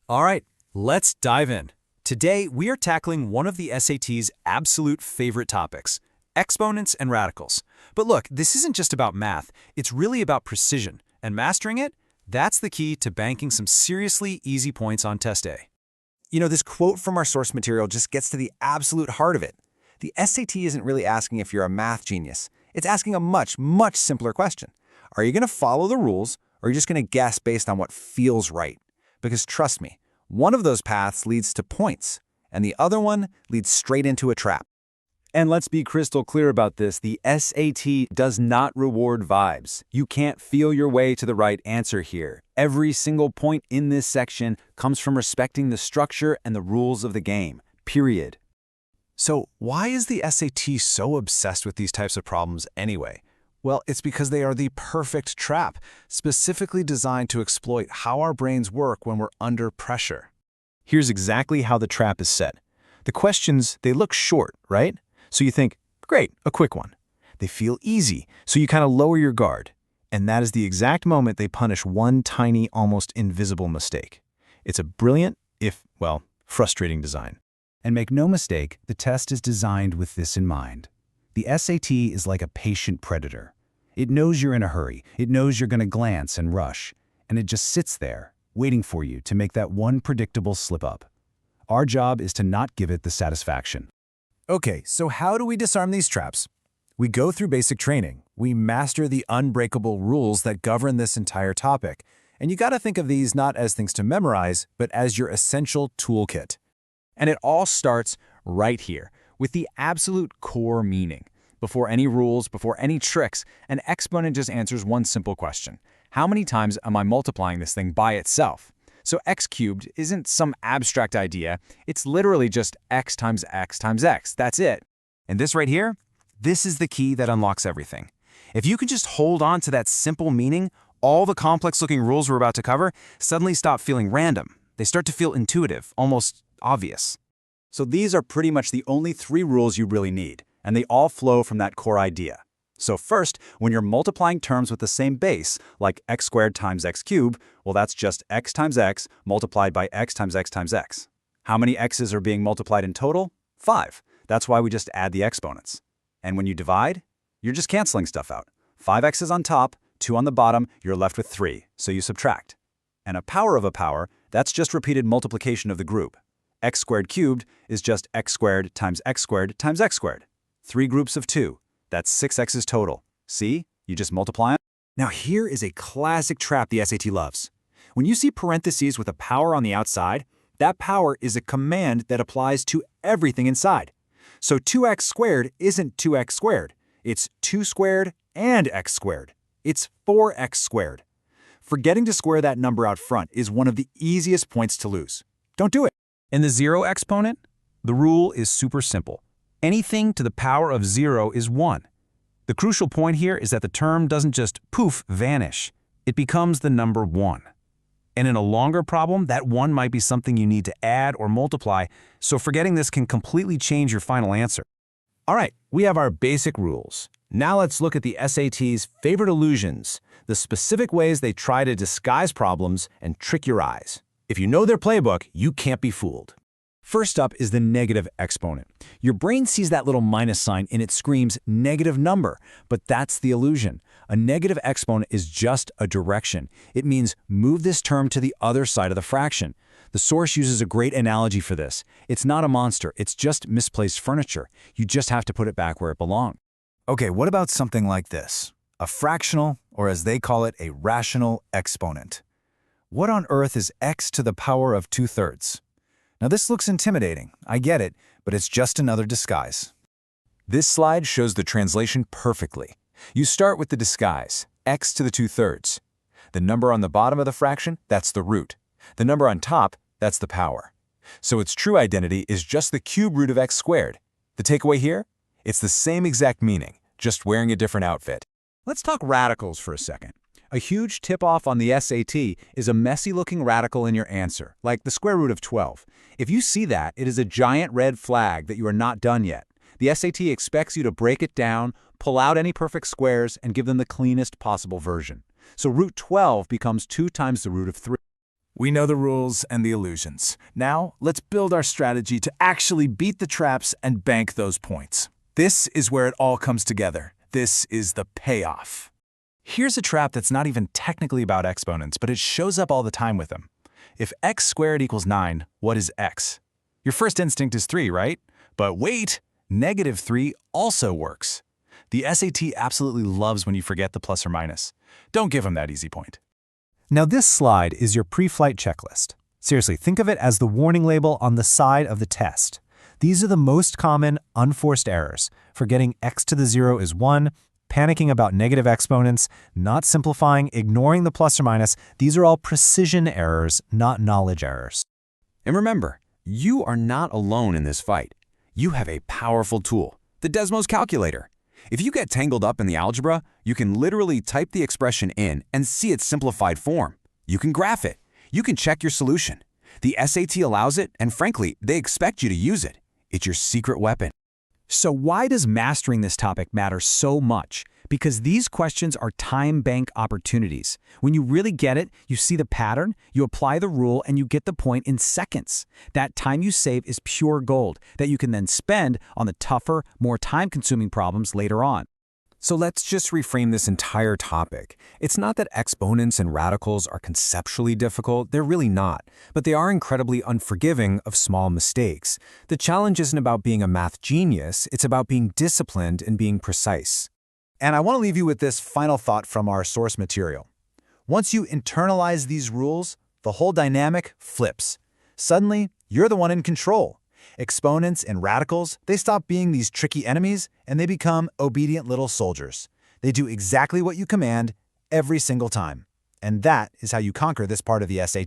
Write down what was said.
All right, let's dive in. Today, we are tackling one of the SAT's absolute favorite topics, exponents and radicals. But look, this isn't just about math, it's really about precision, and mastering it, that's the key to banking some seriously easy points on test day. This quote from our source material just gets to the absolute heart of it. The SAT isn't really asking if you're a math genius. It's asking a much, much simpler question. Are you going to follow the rules, or are you just going to guess based on what feels right? Because trust me, one of those paths leads to points, and the other one leads straight into a trap. And let's be crystal clear about this, the SAT does not reward vibes. You can't feel your way to the right answer here. Every single point in this section comes from respecting the structure and the rules of the game, period. So why is the SAT so obsessed with these types of problems anyway? Well, it's because they are the perfect trap, specifically designed to exploit how our brains work when we're under pressure. Here's exactly how the trap is set. The questions, they look short, right? So you think, great, a quick one. They feel easy, so you kind of lower your guard. And that is the exact moment they punish one tiny, almost invisible mistake. It's a brilliant, frustrating design. And make no mistake, the test is designed with this in mind. The SAT is like a patient predator. It knows you're in a hurry, it knows you're going to glance and rush, and it just sits there, waiting for you to make that one predictable slip-up. Our job is to not give it the satisfaction. Okay, so how do we disarm these traps? We go through basic training. We master the unbreakable rules that govern this entire topic. And you gotta think of these not as things to memorize, but as your essential toolkit. And it all starts right here, with the absolute core meaning. Before any rules, before any tricks, an exponent just answers one simple question. How many times am I multiplying this thing by itself? So x cubed isn't some abstract idea, it's literally just x times x times x, that's it. And this right here, this is the key that unlocks everything. If you can just hold on to that simple meaning, all the complex-looking rules we're about to cover suddenly stop feeling random. They start to feel intuitive, almost obvious. So these are pretty much the only 3 rules you really need, and they all flow from that core idea. So first, when you're multiplying terms with the same base, like x squared times x cubed, well, that's just x times x multiplied by x times x times x. How many x's are being multiplied in total? 5. That's why we just add the exponents. And when you divide, you're just canceling stuff out. 5 x's on top, 2 on the bottom, you're left with 3, so you subtract. And a power of a power, that's just repeated multiplication of the group. X squared cubed is just x squared times x squared times x squared. 3 groups of 2. That's 6 x's total. See? You just multiply them. Now here is a classic trap the SAT loves. When you see parentheses with a power on the outside, that power is a command that applies to everything inside. So 2x squared isn't 2x squared. It's 2 squared and x squared. It's 4x squared. Forgetting to square that number out front is one of the easiest points to lose. Don't do it. In the 0 exponent, the rule is super simple. Anything to the power of 0 is 1. The crucial point here is that the term doesn't just poof vanish. It becomes the number 1. And in a longer problem, that 1 might be something you need to add or multiply, so forgetting this can completely change your final answer. All right, we have our basic rules. Now let's look at the SAT's favorite illusions, the specific ways they try to disguise problems and trick your eyes. If you know their playbook, you can't be fooled. First up is the negative exponent. Your brain sees that little minus sign and it screams negative number, but that's the illusion. A negative exponent is just a direction. It means move this term to the other side of the fraction. The source uses a great analogy for this. It's not a monster, it's just misplaced furniture. You just have to put it back where it belongs. Okay, what about something like this? A fractional, or as they call it, a rational exponent. What on earth is x to the power of 2/3? Now this looks intimidating, I get it, but it's just another disguise. This slide shows the translation perfectly. You start with the disguise, x to the 2/3. The number on the bottom of the fraction, that's the root. The number on top, that's the power. So its true identity is just the cube root of x squared. The takeaway here? It's the same exact meaning, just wearing a different outfit. Let's talk radicals for a second. A huge tip-off on the SAT is a messy-looking radical in your answer, like the square root of 12. If you see that, it is a giant red flag that you are not done yet. The SAT expects you to break it down, pull out any perfect squares, and give them the cleanest possible version. So root 12 becomes 2 times the root of 3. We know the rules and the illusions. Now, let's build our strategy to actually beat the traps and bank those points. This is where it all comes together. This is the payoff. Here's a trap that's not even technically about exponents, but it shows up all the time with them. If x squared equals 9, what is x? Your first instinct is 3, right? But wait, -3 also works. The SAT absolutely loves when you forget the plus or minus. Don't give them that easy point. Now this slide is your pre-flight checklist. Seriously, think of it as the warning label on the side of the test. These are the most common unforced errors. Forgetting x to the 0 is 1, panicking about negative exponents, not simplifying, ignoring the plus or minus. These are all precision errors, not knowledge errors. And remember, you are not alone in this fight. You have a powerful tool, the Desmos calculator. If you get tangled up in the algebra, you can literally type the expression in and see its simplified form. You can graph it. You can check your solution. The SAT allows it, and frankly, they expect you to use it. It's your secret weapon. So why does mastering this topic matter so much? Because these questions are time bank opportunities. When you really get it, you see the pattern, you apply the rule, and you get the point in seconds. That time you save is pure gold that you can then spend on the tougher, more time-consuming problems later on. So let's just reframe this entire topic. It's not that exponents and radicals are conceptually difficult, they're really not, but they are incredibly unforgiving of small mistakes. The challenge isn't about being a math genius, it's about being disciplined and being precise. And I want to leave you with this final thought from our source material. Once you internalize these rules, the whole dynamic flips. Suddenly, you're the one in control. Exponents and radicals, they stop being these tricky enemies and they become obedient little soldiers. They do exactly what you command every single time. And that is how you conquer this part of the SAT.